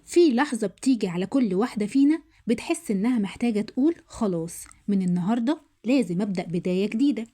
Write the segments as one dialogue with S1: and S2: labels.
S1: في لحظة بتيجي على كل واحدة فينا بتحس إنها محتاجة تقول خلاص من النهاردة لازم أبدأ بداية جديدة.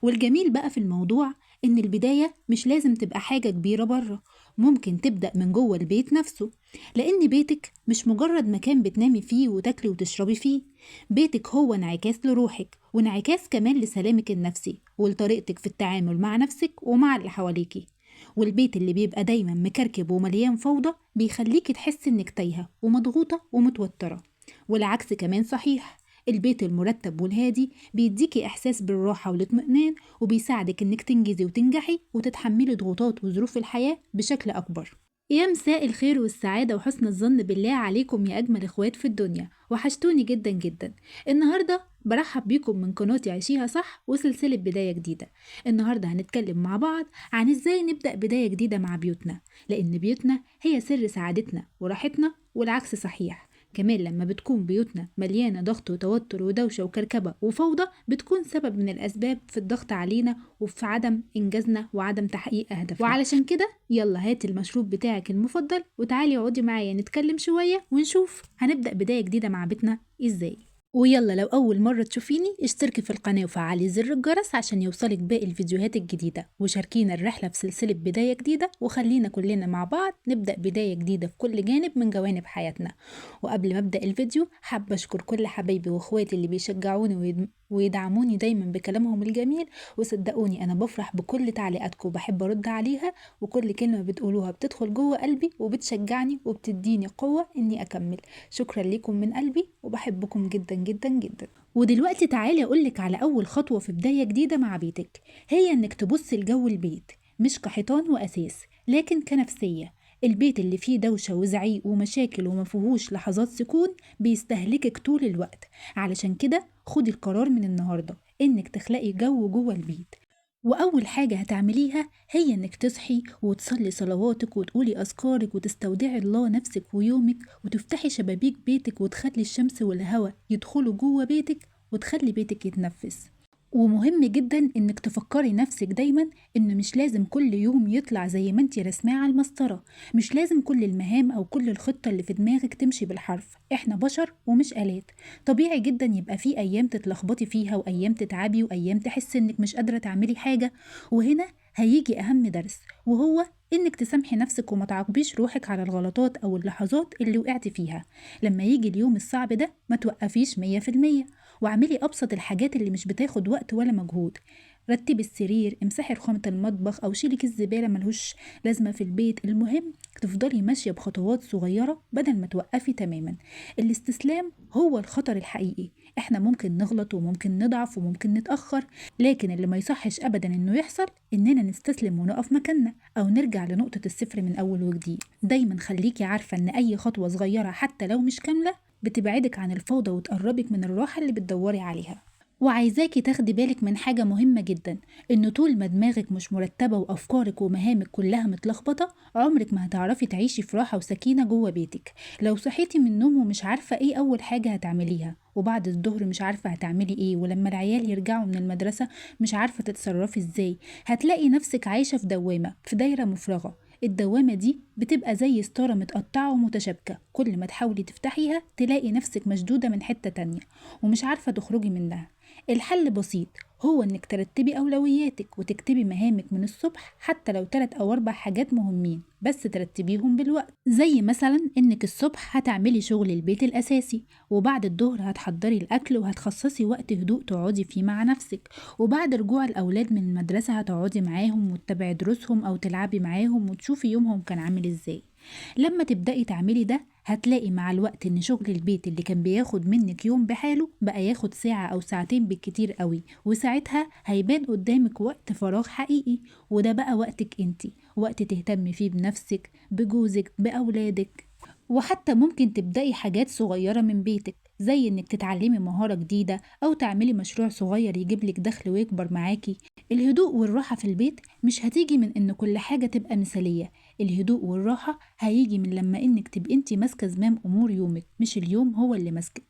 S1: والجميل بقى في الموضوع إن البداية مش لازم تبقى حاجة كبيرة بره، ممكن تبدأ من جوه البيت نفسه، لأن بيتك مش مجرد مكان بتنامي فيه وتاكلي وتشربي فيه. بيتك هو انعكاس لروحك وانعكاس كمان لسلامك النفسي ولطريقتك في التعامل مع نفسك ومع اللي حواليكي. والبيت اللي بيبقى دايما مكركب ومليان فوضى بيخليكي تحسي انك تايهة ومضغوطة ومتوترة. والعكس كمان صحيح، البيت المرتب والهادي بيديكي إحساس بالراحة والاطمئنان وبيساعدك إنك تنجزي وتنجحي وتتحملي ضغوطات وظروف الحياة بشكل أكبر. يا مساء الخير والسعادة وحسن الظن بالله عليكم يا أجمل إخوات في الدنيا، وحشتوني جدا جدا. النهاردة برحب بيكم من قناتي عيشيها صح وسلسلة بداية جديدة. النهاردة هنتكلم مع بعض عن إزاي نبدأ بداية جديدة مع بيوتنا، لأن بيوتنا هي سر سعادتنا وراحتنا، والعكس صحيح. كمان لما بتكون بيوتنا مليانة ضغط وتوتر ودوشة وكركبة وفوضى بتكون سبب من الأسباب في الضغط علينا وفي عدم إنجازنا وعدم تحقيق أهدافنا. وعلشان كده يلا هاتي المشروب بتاعك المفضل وتعالي اقعدي معايا نتكلم شوية ونشوف هنبدأ بداية جديدة مع بيتنا إزاي. ويلا لو أول مرة تشوفيني اشتركي في القناة وفعلي زر الجرس عشان يوصلك باقي الفيديوهات الجديدة، وشاركينا الرحلة في سلسلة بداية جديدة، وخلينا كلنا مع بعض نبدأ بداية جديدة في كل جانب من جوانب حياتنا. وقبل ما أبدأ الفيديو حابة أشكر كل حبايبي وإخواتي اللي بيشجعوني ويدعموني دايما بكلامهم الجميل. وصدقوني أنا بفرح بكل تعليقاتكم وبحب أرد عليها، وكل كلمة بتقولوها بتدخل جوه قلبي وبتشجعني وبتديني قوة إني أكمل. شكرا لكم من قلبي وبحبكم جدا جدا جدا. ودلوقتي تعالي أقولك على أول خطوة في بداية جديدة مع بيتك، هي إنك تبصي لجو البيت مش كحيطان وأساس لكن كنفسية. البيت اللي فيه دوشة وزعيق ومشاكل ومفيهوش لحظات سكون بيستهلكك طول الوقت. علشان كده خدي القرار من النهاردة إنك تخلقي جو جوه البيت. وأول حاجة هتعمليها هي إنك تصحي وتصلي صلواتك وتقولي أذكارك وتستودعي الله نفسك ويومك، وتفتحي شبابيك بيتك وتخلي الشمس والهواء يدخلوا جوه بيتك وتخلي بيتك يتنفس. ومهم جدا إنك تفكري نفسك دايما إن مش لازم كل يوم يطلع زي ما انتي رسماه على المسطرة، مش لازم كل المهام أو كل الخطة اللي في دماغك تمشي بالحرف. إحنا بشر ومش آلات. طبيعي جدا يبقى في أيام تتلخبطي فيها وأيام تتعبي وأيام تحسي إنك مش قادرة تعملي حاجة. وهنا هيجي أهم درس، وهو إنك تسامحي نفسك وما تعاقبيش روحك على الغلطات أو اللحظات اللي وقعتي فيها. لما يجي اليوم الصعب ده ما توقفيش 100%، واعملي أبسط الحاجات اللي مش بتاخد وقت ولا مجهود. رتبي السرير، امسحي رخامة المطبخ أو شيلي كيس زبالة ملهوش لازمة في البيت. المهم تفضلي ماشية بخطوات صغيرة بدل ما توقفي تماما. الاستسلام هو الخطر الحقيقي. احنا ممكن نغلط وممكن نضعف وممكن نتأخر، لكن اللي ما يصحش أبدا إنه يحصل إننا نستسلم ونقف مكاننا أو نرجع لنقطة الصفر من أول وجديد. دايما خليكي عارفة إن أي خطوة صغيرة حتى لو مش كاملة بتبعدك عن الفوضى وتقربك من الراحة اللي بتدوري عليها. وعايزاكي تاخدي بالك من حاجة مهمة جدا، إن طول ما دماغك مش مرتبة وأفكارك ومهامك كلها متلخبطة عمرك ما هتعرفي تعيشي في راحة وسكينة جوه بيتك. لو صحيتي من النوم ومش عارفة إيه أول حاجة هتعمليها، وبعد الظهر مش عارفة هتعملي إيه، ولما العيال يرجعوا من المدرسة مش عارفة تتصرفي إزاي، هتلاقي نفسك عايشة في دوامة، في دايرة مفرغة. الدوامة دي بتبقى زي ستارة متقطعة ومتشابكة، كل ما تحاولي تفتحيها تلاقي نفسك مشدودة من حتة تانية ومش عارفة تخرجي منها. الحل بسيط، هو انك ترتبي اولوياتك وتكتبي مهامك من الصبح، حتى لو 3 أو 4 حاجات مهمين بس ترتبيهم بالوقت. زي مثلا انك الصبح هتعملي شغل البيت الاساسي، وبعد الظهر هتحضري الاكل وهتخصصي وقت هدوء تقعدي فيه مع نفسك، وبعد رجوع الاولاد من المدرسة هتقعدي معاهم وتتابعي دروسهم او تلعبي معاهم وتشوفي يومهم كان عامل ازاي. لما تبدأي تعملي ده هتلاقي مع الوقت ان شغل البيت اللي كان بياخد منك يوم بحاله بقى ياخد ساعة او ساعتين بالكتير قوي، وساعتها هيبان قدامك وقت فراغ حقيقي. وده بقى وقتك انتي، وقت تهتمي فيه بنفسك بجوزك بأولادك. وحتى ممكن تبدأي حاجات صغيرة من بيتك، زي انك تتعلمي مهارة جديدة او تعملي مشروع صغير يجيبلك دخل ويكبر معاكي. الهدوء والراحة في البيت مش هتيجي من ان كل حاجة تبقى مثالية، الهدوء والراحة هيجي من لما انك تبقي انتي ماسكة زمام امور يومك مش اليوم هو اللي ماسكك.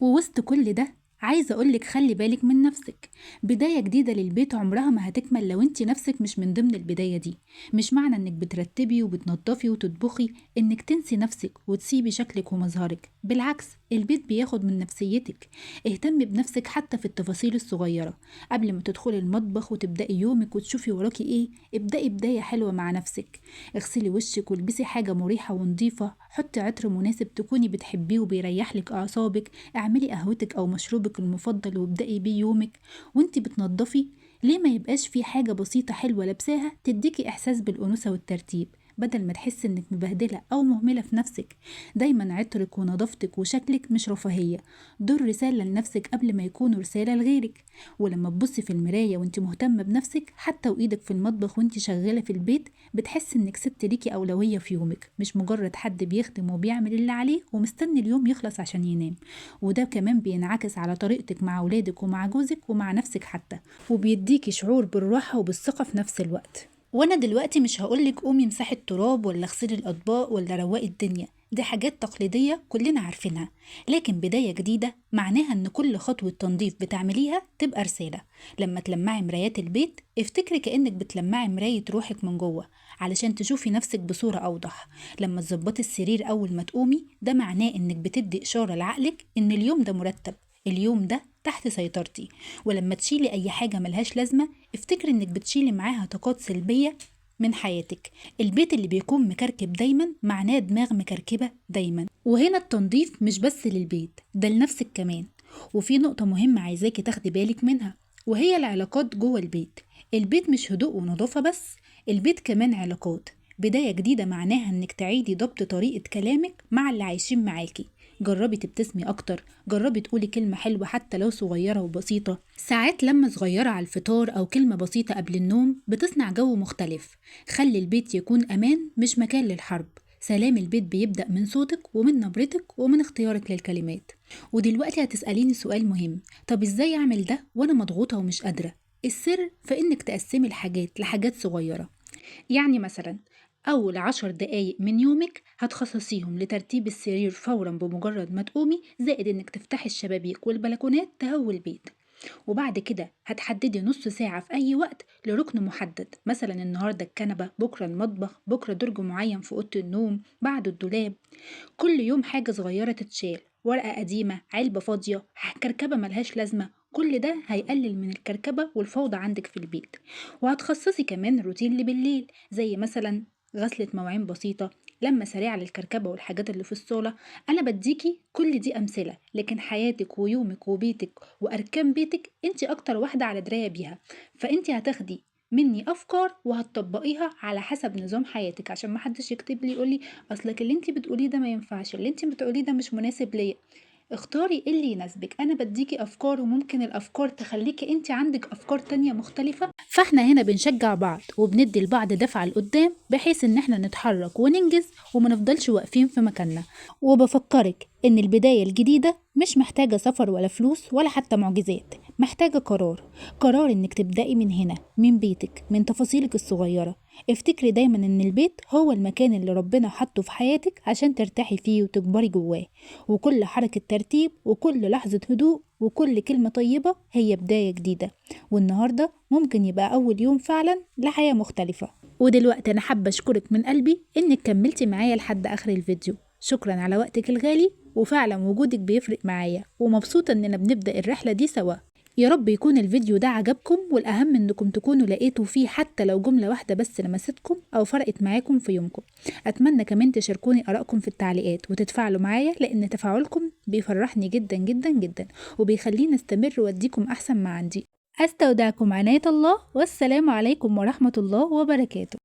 S1: ووسط كل ده عايزة أقولك خلي بالك من نفسك. بداية جديدة للبيت عمرها ما هتكمل لو انت نفسك مش من ضمن البداية دي. مش معنى انك بترتبي وبتنضفي وتطبخي انك تنسي نفسك وتسيبي شكلك ومظهرك، بالعكس البيت بياخد من نفسيتك. اهتمي بنفسك حتى في التفاصيل الصغيرة. قبل ما تدخلي المطبخ وتبدأي يومك وتشوفي وراكي ايه، ابدأي بداية حلوة مع نفسك. اغسلي وشك والبسي حاجة مريحة ونظيفة، حطي عطر مناسب تكوني بتحبيه وبيريحلك أعصابك، اعملي قهوتك أو مشروبك المفضل وابدأي بيه يومك. وانتي بتنضفي ليه ما يبقاش في حاجة بسيطة حلوة لابساها تديكي إحساس بالأنوثة والترتيب، بدل ما تحس إنك مبهدلة أو مهملة في نفسك. دايما عطرك ونظافتك وشكلك مش رفاهية، دول رسالة لنفسك قبل ما يكونوا رسالة لغيرك. ولما تبصي في المراية وانت مهتمة بنفسك حتى وإيدك في المطبخ وانت شغالة في البيت، بتحس إنك ست ليكي أولوية في يومك، مش مجرد حد بيخدم وبيعمل اللي عليه ومستني اليوم يخلص عشان ينام. وده كمان بينعكس على طريقتك مع أولادك ومع جوزك ومع نفسك حتى، وبيديكي شعور بالراحة وبالثقة في نفس الوقت. وانا دلوقتي مش هقولك قومي امسحي التراب ولا اغسلي الاطباق ولا روقي الدنيا، دي حاجات تقليدية كلنا عارفينها. لكن بداية جديدة معناها ان كل خطوة تنظيف بتعمليها تبقى رسالة. لما تلمعي مرايات البيت افتكري كأنك بتلمعي مراية روحك من جوه علشان تشوفي نفسك بصورة اوضح. لما تظبطي السرير اول ما تقومي ده معناه انك بتدي اشارة لعقلك ان اليوم ده مرتب، اليوم ده تحت سيطرتي. ولما تشيلي اي حاجة ملهاش لازمة افتكري انك بتشيلي معاها طاقات سلبية من حياتك. البيت اللي بيكون مكركب دايما معناه دماغ مكركبة دايما. وهنا التنظيف مش بس للبيت، ده لنفسك كمان. وفي نقطة مهمة عايزاكي تاخدي بالك منها، وهي العلاقات جوه البيت. البيت مش هدوء ونظافة بس، البيت كمان علاقات. بداية جديدة معناها انك تعيدي ضبط طريقة كلامك مع اللي عايشين معاكي. جربي تبتسمي اكتر، جربي تقولي كلمة حلوة حتى لو صغيرة وبسيطة. ساعات لما صغيرة على الفطار او كلمة بسيطة قبل النوم بتصنع جو مختلف. خلي البيت يكون امان مش مكان للحرب. سلام البيت بيبدأ من صوتك ومن نبرتك ومن اختيارك للكلمات. ودلوقتي هتسأليني سؤال مهم، طب ازاي اعمل ده وانا مضغوطة ومش قادرة؟ السر في انك تقسمي الحاجات لحاجات صغيرة. يعني مثلا أول 10 دقايق من يومك هتخصصيهم لترتيب السرير فورا بمجرد ما تقومي، زائد إنك تفتحي الشبابيك والبلكونات تهوي البيت. وبعد كده هتحددي نص ساعة في أي وقت لركن محدد، مثلا النهاردة الكنبة، بكرة المطبخ، بكرة درج معين في أوضة النوم، بعد الدولاب. كل يوم حاجة صغيرة تتشال، ورقة قديمة، علبة فاضية، كركبة ملهاش لازمة، كل ده هيقلل من الكركبة والفوضى عندك في البيت. وهتخصصي كمان روتين بالليل، زي مثلا غسلة مواعين بسيطة، لما سريعة للكركبة والحاجات اللي في الصالة. أنا بديكي كل دي أمثلة، لكن حياتك ويومك وبيتك وأركان بيتك انت أكتر واحدة على دراية بيها. فانت هتاخدي مني افكار وهتطبقيها على حسب نظام حياتك، عشان ما حدش يكتب لي يقولي اصلك اللي انت بتقوليه ده ما ينفعش، اللي انت بتقوليه ده مش مناسب ليا. اختاري إيه اللي يناسبك. انا بديكي افكار وممكن الافكار تخليكي انت عندك افكار تانية مختلفة. فاحنا هنا بنشجع بعض وبندي لبعض دفعة لقدام بحيث ان احنا نتحرك وننجز وما نفضلش واقفين في مكاننا. وبفكرك ان البداية الجديدة مش محتاجة سفر ولا فلوس ولا حتى معجزات، محتاجة قرار. قرار انك تبدأي من هنا، من بيتك، من تفاصيلك الصغيرة. افتكري دايما ان البيت هو المكان اللي ربنا حطه في حياتك عشان ترتاحي فيه وتكبري جواه. وكل حركة ترتيب وكل لحظة هدوء وكل كلمة طيبة هي بداية جديدة. والنهاردة ممكن يبقى أول يوم فعلا لحياة مختلفة. ودلوقتي أنا حابة أشكرك من قلبي إنك كملتي معايا لحد آخر الفيديو. شكرا على وقتك الغالي، وفعلا وجودك بيفرق معايا، ومبسوطة إننا بنبدأ الرحلة دي سوا. يا رب يكون الفيديو ده عجبكم، والأهم إنكم تكونوا لقيتوا فيه حتى لو جملة واحدة بس لمستكم أو فرقت معاكم في يومكم. أتمنى كمان تشاركوني آرائكم في التعليقات وتتفاعلوا معايا، لأن تفاعلكم بيفرحني جدا جدا جدا وبيخليني استمر وأديكم أحسن ما عندي. أستودعكم عناية الله، والسلام عليكم ورحمة الله وبركاته.